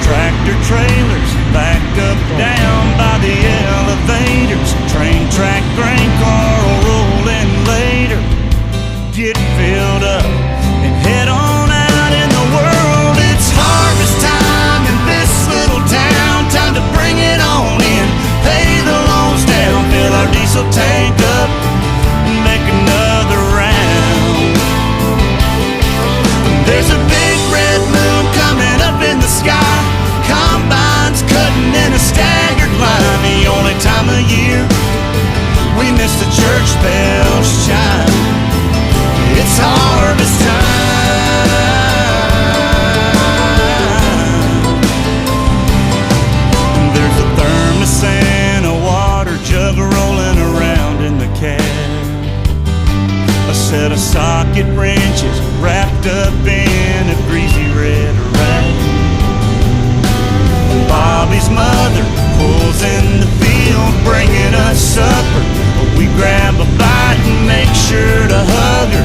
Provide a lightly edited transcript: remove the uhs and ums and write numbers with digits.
Tractor trailers backed up down by the elevators. Train track, grain car rolling later. Get filled up and head on out in the world. It's harvest time in this little town. Time to bring it on in, pay the loans down, fill our diesel tank up and make another round. There's a big red moon coming up in the sky. Combines cutting in a staggered line. The only time of year we miss the church bells chime. It's harvest time. There's a thermos and a water jug rolling around in the cab. A set of socket wrenches wrapped up in a greasy red wrap. Bobby's mother pulls in the field, bringing us supper. We grab a bite and make sure to hug her.